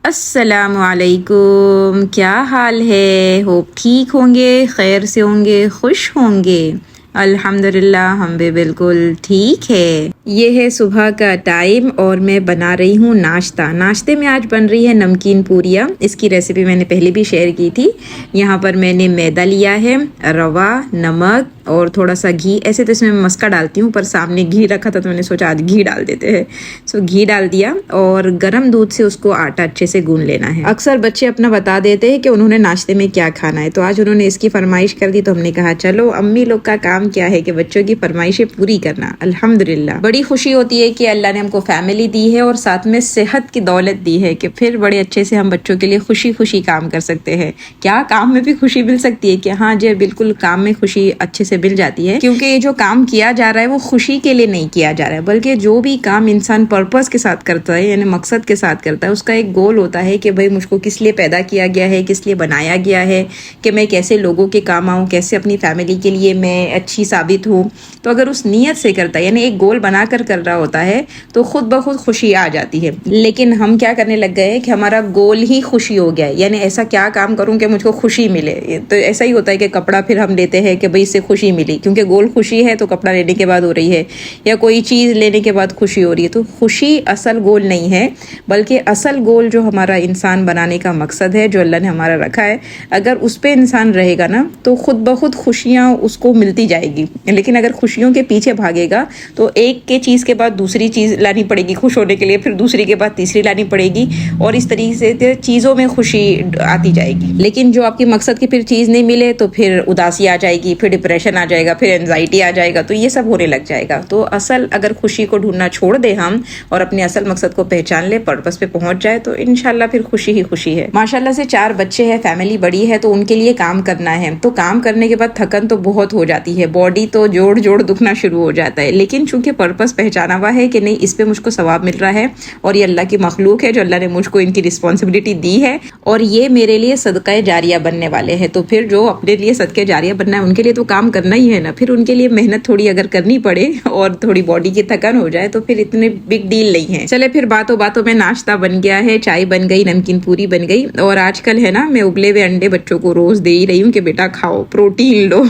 अस्सलामुअलैकुम, क्या हाल है। होप ठीक होंगे, खैर से होंगे, खुश होंगे। अल्हम्दुलिल्लाह हम भी बिल्कुल ठीक है। ये है सुबह का टाइम और मैं बना रही हूँ नाश्ता। नाश्ते में आज बन रही है नमकीन पूरियाँ। इसकी रेसिपी मैंने पहले भी शेयर की थी। यहाँ पर मैंने मैदा लिया है, रवा, नमक और थोड़ा सा घी। ऐसे तो इसमें मैं मस्का डालती हूँ, पर सामने घी रखा था तो मैंने सोचा आज घी डाल देते हैं। सो घी डाल दिया और गर्म दूध से उसको आटा अच्छे से गूंद लेना है। अक्सर बच्चे अपना बता देते हैं कि उन्होंने नाश्ते में क्या खाना है, तो आज उन्होंने इसकी फरमाइश कर दी तो हमने कहा चलो अम्मी लोग का काम क्या है कि बच्चों की फरमाइशें पूरी करना। अल्हम्दुलिल्लाह बड़ी खुशी होती है कि अल्लाह ने हमको फैमिली दी है और साथ में सेहत की दौलत दी है कि फिर बड़े अच्छे से हम बच्चों के लिए खुशी खुशी काम कर सकते हैं। क्या काम में भी खुशी मिल सकती है कि हाँ जी बिल्कुल, काम में खुशी अच्छे से मिल जाती है, क्योंकि ये जो काम किया जा रहा है वो खुशी के लिए नहीं किया जा रहा है, बल्कि जो भी काम इंसान पर्पस के साथ करता है यानी मकसद के साथ करता है, उसका एक गोल होता है कि भाई मुझको किस लिए पैदा किया गया है, किस लिए बनाया गया है, कि मैं कैसे लोगों के काम आऊँ, कैसे अपनी फैमिली के लिए मैं अच्छी साबित हूँ। तो अगर उस नीयत से करता है यानी एक गोल बनाकर कर रहा होता है तो खुद ब खुद खुशी आ जाती है। लेकिन हम क्या करने लग गए कि हमारा गोल ही खुशी हो गया है, यानी ऐसा क्या काम करूं कि मुझको खुशी मिले। तो ऐसा ही होता है कि कपड़ा फिर हम लेते हैं कि भाई इससे खुशी मिली, क्योंकि गोल खुशी है तो कपड़ा लेने के बाद हो रही है, या कोई चीज़ लेने के बाद खुशी हो रही है। तो खुशी असल गोल नहीं है, बल्कि असल गोल जो हमारा इंसान बनाने का मकसद है, जो अल्लाह ने हमारा रखा है, अगर उस पर इंसान रहेगा ना तो खुद ब खुद खुशियाँ उसको मिलती जाएगी। लेकिन अगर खुशियों के पीछे भागेगा तो एक के चीज़ के बाद दूसरी चीज़ लानी पड़ेगी खुश होने के लिए, फिर दूसरी के बाद तीसरी लानी पड़ेगी, और इस तरीके से चीज़ों में खुशी आती जाएगी। लेकिन जो आपकी मकसद की फिर चीज़ नहीं मिले तो फिर उदासी आ जाएगी, फिर डिप्रेशन आ जाएगा, फिर एंजाइटी आ जाएगा, तो ये सब होने लग जाएगा। तो असल अगर खुशी को ढूंढना छोड़ दे हम और अपने असल मकसद को पहचान ले, पर्पस पे पहुंच जाए, तो इंशाल्लाह फिर खुशी ही खुशी है। माशाल्लाह से 4 बच्चे हैं, फैमिली बड़ी है, तो उनके लिए काम करना है। तो काम करने के बाद थकन तो बहुत हो जाती है, बॉडी तो जोड़ जोड़ दुखना शुरू हो जाता है। लेकिन चूंकि पर्पस पहचाना हुआ है कि नहीं इस पे मुझको सवाब मिल रहा है और ये अल्लाह की मखलूक है जो अल्लाह ने मुझको इनकी रिस्पॉन्सिबिलिटी दी है और ये मेरे लिए सदका जारिया बनने वाले हैं, तो फिर जो अपने लिए सदका जारिया बनना है उनके लिए तो काम करना ही है ना। फिर उनके लिए मेहनत थोड़ी अगर करनी पड़े और थोड़ी बॉडी की थकान हो जाए तो फिर इतने बिग डील नहीं है। चले फिर बातों बातों में नाश्ता बन गया है, चाय बन गई, नमकीन पूरी बन गई। और आजकल है ना मैं उबले हुए अंडे बच्चों को रोज दे ही रही हूँ कि बेटा खाओ, प्रोटीन लो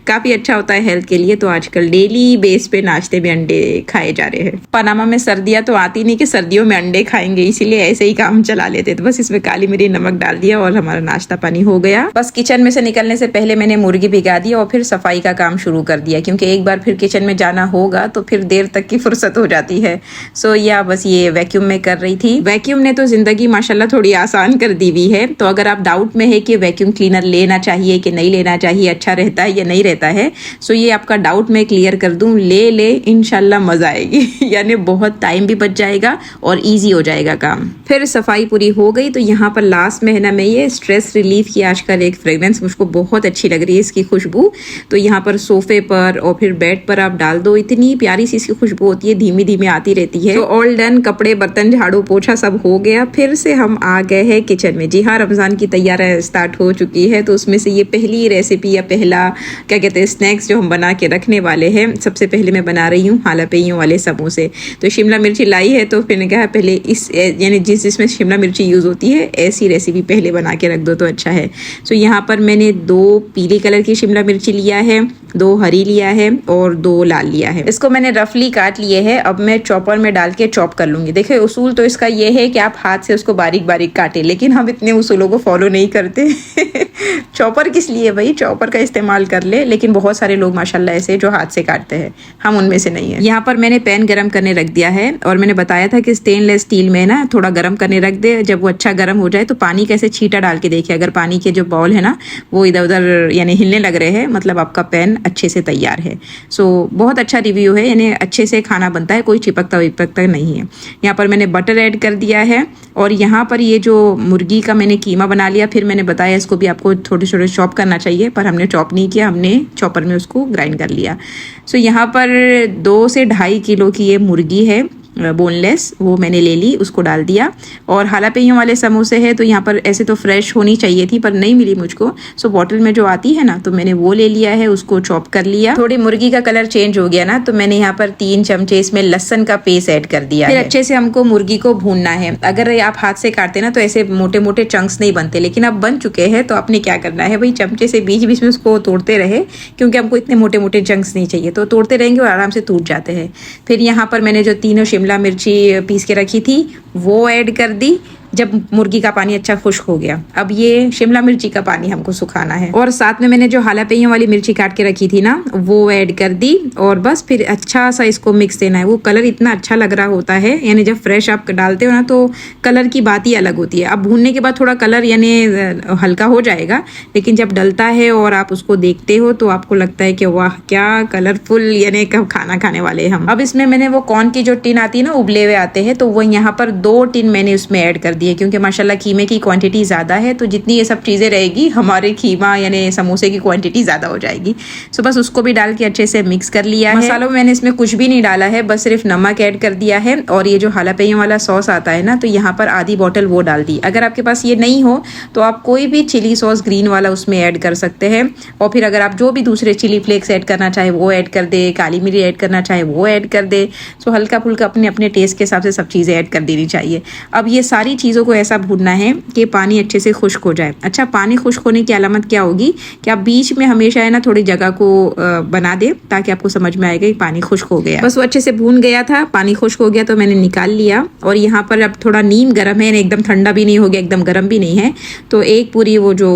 काफी अच्छा होता है हेल्थ के लिए। तो आजकल डेली बेस पे नाश्ते में अंडे खाए जा रहे हैं। पनामा में सर्दियां तो आती नहीं कि सर्दियों में अंडे खाएंगे, इसीलिए ऐसे ही काम चला लेते। तो बस इसमें काली मिर्च नमक डाल दिया और हमारा नाश्ता पानी हो गया। बस किचन में से निकलने से पहले मैंने मुर्गी भिगा दी और फिर सफाई का काम शुरू कर दिया, क्योंकि एक बार फिर किचन में जाना होगा तो फिर देर तक की फुर्सत हो जाती है। सो या बस ये वैक्यूम में कर रही थी। वैक्यूम ने तो जिंदगी माशाल्लाह थोड़ी आसान कर दी हुई है। तो अगर आप डाउट में है कि वैक्यूम क्लीनर लेना चाहिए कि नहीं लेना चाहिए, अच्छा रहता है या नहीं रहता है, सो ये आपका डाउट मैं क्लियर कर दूं, ले इंशाल्लाह मजा आएगी यानी बहुत टाइम भी बच जाएगा और इजी हो जाएगा काम। फिर सफाई पूरी हो गई तो यहाँ पर लास्ट में है ना मैं ये स्ट्रेस रिलीफ की आजकल एक फ्रेग्रेंस मुझको बहुत अच्छी लग रही है, इसकी खुशबू। तो यहाँ पर सोफे पर और फिर बेड पर आप डाल दो, इतनी प्यारी सी इसकी खुशबू होती है, धीमी धीमी आती रहती है। तो ऑल डन, कपड़े बर्तन झाड़ू पोछा सब हो गया। फिर से हम आ गए हैं किचन में। जी हाँ, रमजान की तैयारी स्टार्ट हो चुकी है, तो उसमें से ये पहली रेसिपी या पहला क्या कहते हैं स्नैक्स जो हम बना के रखने वाले हैं। सबसे पहले मैं बना रही हूँ हालापेनियो वाले समोसे। तो शिमला मिर्ची लाई है तो फिर कहा पहले इस यानी जिसमें शिमला मिर्ची यूज़ होती है ऐसी रेसिपी पहले बना के रख दो तो अच्छा है। तो यहाँ पर मैंने 2 पीले कलर की शिमला मिर्ची लिया है, 2 हरी लिया है और 2 लाल लिया है। इसको मैंने रफली काट लिए है। अब मैं चॉपर में डाल के चॉप कर लूंगी। देखिए उसूल तो इसका ये है कि आप हाथ से उसको बारीक बारीक काटे, लेकिन हम इतने उसूलों को फॉलो नहीं करते चॉपर किस लिए भाई, चॉपर का इस्तेमाल कर ले, लेकिन बहुत सारे लोग माशाल्लाह ऐसे जो हाथ से काटते हैं, हम उनमें से नहीं है। यहाँ पर मैंने पैन गरम करने रख दिया है और मैंने बताया था कि स्टेनलेस स्टील में ना थोड़ा गरम करने रख दे। जब वो अच्छा गरम हो जाए तो पानी कैसे छींटा डाल के देखिए, अगर पानी के जो बॉल है ना वो इधर उधर यानी हिलने लग रहे हैं, मतलब आपका पैन अच्छे से तैयार है। सो बहुत अच्छा रिव्यू है, यानी अच्छे से खाना बनता है, कोई चिपकता विपकता नहीं है। यहाँ पर मैंने बटर ऐड कर दिया है और यहाँ पर ये जो मुर्गी का मैंने कीमा बना लिया। फिर मैंने बताया इसको भी आपको छोटे छोटे चॉप करना चाहिए, पर हमने चॉप नहीं किया, हमने चॉपर में उसको ग्राइंड कर लिया। सो यहाँ पर 2 से 2.5 किलो की ये मुर्गी है बोनलेस, वो मैंने ले ली, उसको डाल दिया। और हालापेनियो वाले समोसे हैं तो यहाँ पर ऐसे तो फ्रेश होनी चाहिए थी पर नहीं मिली मुझको, सो बॉटल में जो आती है ना तो मैंने वो ले लिया है, उसको चॉप कर लिया। थोड़ी मुर्गी का कलर चेंज हो गया ना तो मैंने यहाँ पर 3 चमचे इसमें लहसुन का पेस्ट ऐड कर दिया। फिर अच्छे से हमको मुर्गी को भूनना है। अगर आप हाथ से काटते ना तो ऐसे मोटे मोटे चंक्स नहीं बनते, लेकिन अब बन चुके हैं तो आपने क्या करना है भाई, चमचे से बीच बीच में उसको तोड़ते रहे, क्योंकि हमको इतने मोटे मोटे चंक्स नहीं चाहिए, तो तोड़ते रहेंगे और आराम से टूट जाते हैं। फिर यहाँ पर मैंने जो 3 शिमला मिर्ची पीस के रखी थी वो ऐड कर दी जब मुर्गी का पानी अच्छा खुश्क हो गया। अब ये शिमला मिर्ची का पानी हमको सुखाना है। और साथ में मैंने जो हालापेनियो वाली मिर्ची काट के रखी थी ना वो ऐड कर दी और बस फिर अच्छा सा इसको मिक्स देना है। वो कलर इतना अच्छा लग रहा होता है, यानी जब फ्रेश आप डालते हो ना तो कलर की बात ही अलग होती है। अब भूनने के बाद थोड़ा कलर यानी हल्का हो जाएगा, लेकिन जब डलता है और आप उसको देखते हो तो आपको लगता है कि वाह क्या कलरफुल, यानी कब खाना खाने वाले हम। अब इसमें मैंने वो कॉर्न की जो टिन आती है ना, उबले हुए आते हैं, तो वो यहाँ पर 2 टिन मैंने उसमें ऐड कर दिए, क्योंकि माशाल्लाह कीमे की क्वांटिटी ज़्यादा है, तो जितनी ये सब चीज़ें रहेगी हमारे कीमा यानी समोसे की क्वांटिटी ज़्यादा हो जाएगी। सो बस उसको भी डाल के अच्छे से मिक्स कर लिया है। मसालों में मैंने इसमें कुछ भी नहीं डाला है, बस सिर्फ नमक ऐड कर दिया है। और ये जो हालापेनियो वाला सॉस आता है ना, तो यहाँ पर आधी बोतल वो डाल दी। अगर आपके पास ये नहीं हो तो आप कोई भी चिली सॉस ग्रीन वाला उसमें ऐड कर सकते हैं। और फिर अगर आप जो भी दूसरे चिली फ्लेक्स ऐड करना चाहे वो ऐड कर दे, काली मिर्च ऐड करना चाहे वो ऐड कर दे। सो हल्का फुल्का अपने अपने टेस्ट के हिसाब से सब चीज़ें ऐड कर देनी चाहिए। अब ये सारी चीज़ों को ऐसा भूनना है कि पानी अच्छे से खुश्क हो जाए। अच्छा, पानी खुश्क होने की अलामत क्या होगी कि आप बीच में हमेशा है ना थोड़ी जगह को बना दे, ताकि आपको समझ में आएगा कि पानी खुश्क हो गया। बस वो अच्छे से भून गया था, पानी खुश्क हो गया तो मैंने निकाल लिया। और यहाँ पर अब थोड़ा नीम गर्म है, एकदम ठंडा भी नहीं हो गया, एकदम गर्म भी नहीं है, तो एक पूरी वो जो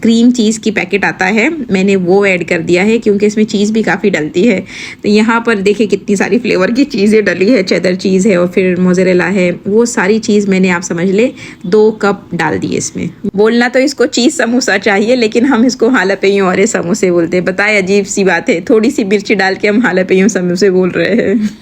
क्रीम चीज़ की पैकेट आता है मैंने वो ऐड कर दिया है, क्योंकि इसमें चीज़ भी काफ़ी डलती है। तो यहाँ पर देखिए कितनी सारी फ्लेवर की चीज़ें डली है, चेदर चीज़ है और फिर मोज़रेला है, वो सारी चीज़ मैंने आप समझ ले 2 कप डाल दिए इसमें। बोलना तो इसको चीज़ समोसा चाहिए, लेकिन हम इसको हालापेनियो वाले समोसे बोलते हैं। बताए अजीब सी बात है, थोड़ी सी मिर्ची डाल के हम हालापेनियो समोसे बोल रहे हैं।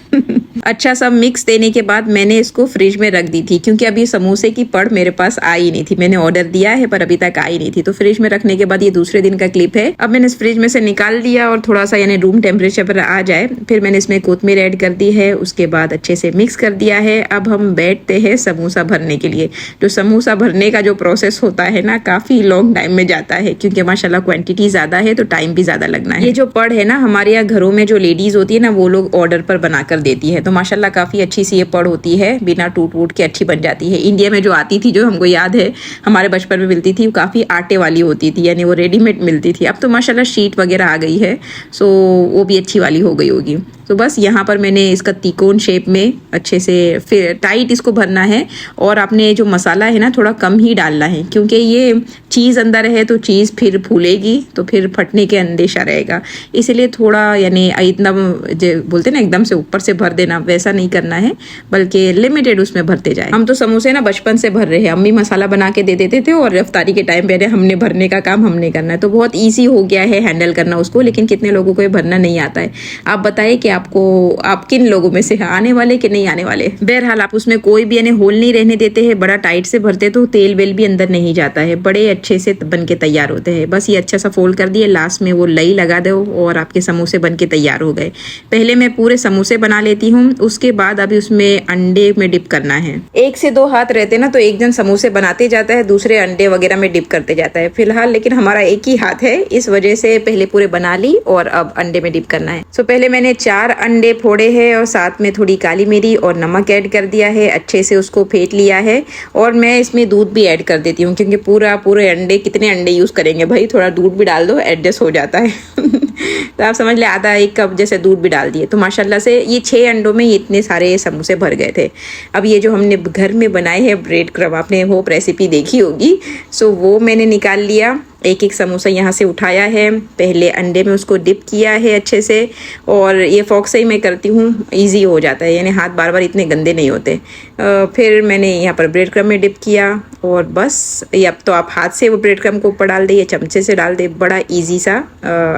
अच्छा, सब मिक्स देने के बाद मैंने इसको फ्रिज में रख दी थी, क्योंकि अभी समोसे की पड़ मेरे पास आई नहीं थी। मैंने ऑर्डर दिया है पर अभी तक आई नहीं थी, तो फ्रिज में रखने के बाद ये दूसरे दिन का क्लिप है। अब मैंने इस फ्रिज में से निकाल दिया और थोड़ा सा यानी रूम टेम्परेचर पर आ जाए, फिर मैंने इसमें कोतमीर ऐड कर दी है, उसके बाद अच्छे से मिक्स कर दिया है। अब हम बैठते हैं समोसा भरने के लिए। जो समोसा भरने का जो प्रोसेस होता है ना, काफ़ी लॉन्ग टाइम में जाता है, क्योंकि माशाल्लाह क्वांटिटी ज़्यादा है तो टाइम भी ज़्यादा लगना है। ये जो पड़ है ना, हमारे यहाँ घरों में जो लेडीज़ होती है ना, वो लोग ऑर्डर पर बना कर देती है, तो माशाल्लाह काफ़ी अच्छी सी ये पड़ होती है, बिना टूट वूट के अच्छी बन जाती है। इंडिया में जो आती थी, जो हमको याद है हमारे बचपन में मिलती थी, वो काफ़ी आटे वाली होती थी, यानी वो रेडीमेड मिलती थी। अब तो माशाल्लाह शीट वगैरह आ गई है, सो वो भी अच्छी वाली हो गई होगी। तो बस यहाँ पर मैंने इसका त्रिकोण शेप में अच्छे से फिर टाइट इसको भरना है। और आपने जो मसाला है ना थोड़ा कम ही डालना है, क्योंकि ये चीज़ अंदर है तो चीज़ फिर फूलेगी तो फिर फटने के अंदेशा रहेगा, इसलिए थोड़ा यानी इतना बोलते ना एकदम से ऊपर से भर देना, वैसा नहीं करना है, बल्कि लिमिटेड उसमें भरते जाए। हम तो समोसे ना बचपन से भर रहे हैं, अम्मी मसाला बना के दे देते थे और रफ्तारी के टाइम पे हमने भरने का काम हमने करना है, तो बहुत ईजी हो गया है हैंडल करना उसको। लेकिन कितने लोगों को ये भरना नहीं आता है। आप बताइए कि आप किन लोगों में से आने वाले कि नहीं आने वाले। बहरहाल आप उसमें कोई भी यानी होल नहीं रहने देते हैं, बड़ा टाइट से भरते तो तेल वेल भी अंदर नहीं जाता है, बड़े अच्छे से बन के तैयार होते हैं। बस ये अच्छा सा फोल्ड कर दिए, लास्ट में वो लई लगा दो और आपके समोसे बन के तैयार हो गए। पहले मैं पूरे समोसे बना लेती हूँ, उसके बाद अभी उसमें अंडे में डिप करना है। 1 से 2 हाथ रहते ना, तो एक जन समोसे बनाते जाता है, दूसरे अंडे वगैरह में डिप करते जाता है। फिलहाल लेकिन हमारा एक ही हाथ है, इस वजह से पहले पूरे बना ली और अब अंडे में डिप करना है। सो पहले मैंने 4 अंडे फोड़े हैं और साथ में थोड़ी काली मिर्च और नमक ऐड कर दिया है, अच्छे से उसको फेंट लिया है। और मैं इसमें दूध भी ऐड कर देती हूँ, क्योंकि पूरे अंडे, कितने अंडे यूज़ करेंगे भाई, थोड़ा दूध भी डाल दो एडजस्ट हो जाता है। तो आप समझ ले आधा 1 कप जैसे दूध भी डाल दिए, तो माशाल्लाह से ये 6 अंडों में इतने सारे समोसे भर गए थे। अब ये जो हमने घर में बनाए हैं ब्रेड क्रम्ब, आपने होप रेसिपी देखी होगी, सो वो मैंने निकाल लिया। एक एक समोसा यहाँ से उठाया है, पहले अंडे में उसको डिप किया है अच्छे से, और ये फॉक से ही मैं करती हूँ, इजी हो जाता है, यानी हाथ बार बार इतने गंदे नहीं होते। फिर मैंने यहाँ पर ब्रेड क्रम्ब में डिप किया और बस अब तो आप हाथ से वो ब्रेड क्रम्ब को ऊपर डाल दे या चमचे से डाल दे, बड़ा ईजी सा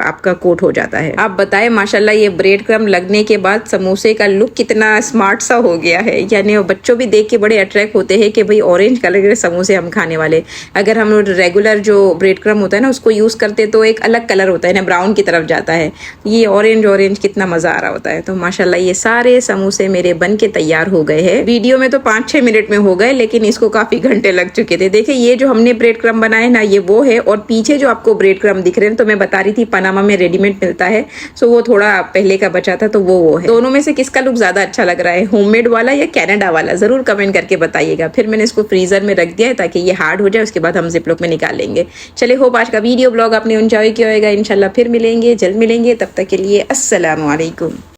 आपका कोट हो जाता है। आप बताएं माशाल्लाह ये ब्रेड क्रम्ब लगने के बाद समोसे का लुक कितना स्मार्ट सा हो गया है, यानी बच्चों भी देख के बड़े अट्रैक्ट होते हैं कि भाई ऑरेंज कलर के समोसे हम खाने वाले। अगर हम रेगुलर जो ब्रेड क्रम्ब क्रम होता है ना उसको यूज़ करते तो एक अलग कलर होता है ना, ब्राउन की तरफ जाता है। ये ऑरेंज कितना मज़ा आ रहा होता है। तो माशाल्लाह ये सारे समोसे मेरे बन के तैयार हो गए हैं। वीडियो में तो 5-6 मिनट में हो गए, लेकिन इसको काफ़ी घंटे लग चुके थे। देखिए ये जो हमने ब्रेड क्रम बनाए ना ये वो है, और पीछे जो आपको ब्रेड क्रम दिख रहे हैं तो मैं बता रही थी पनामा में रेडीमेड मिलता है, सो वो थोड़ा पहले का बचा था तो वो है। दोनों में से किसका लुक ज़्यादा अच्छा लग रहा है, होममेड वाला या कनाडा वाला, ज़रूर कमेंट करके बताइएगा। फिर मैंने इसको फ्रीज़र में रख दिया है ताकि ये हार्ड हो जाए, उसके बाद हम जिप लॉक में निकाल लेंगे। चलिए होप आज का वीडियो ब्लॉग आपने एंजॉय किया होगा। इंशाल्लाह फिर मिलेंगे, जल्द मिलेंगे, तब तक के लिए अस्सलाम वालेकुम।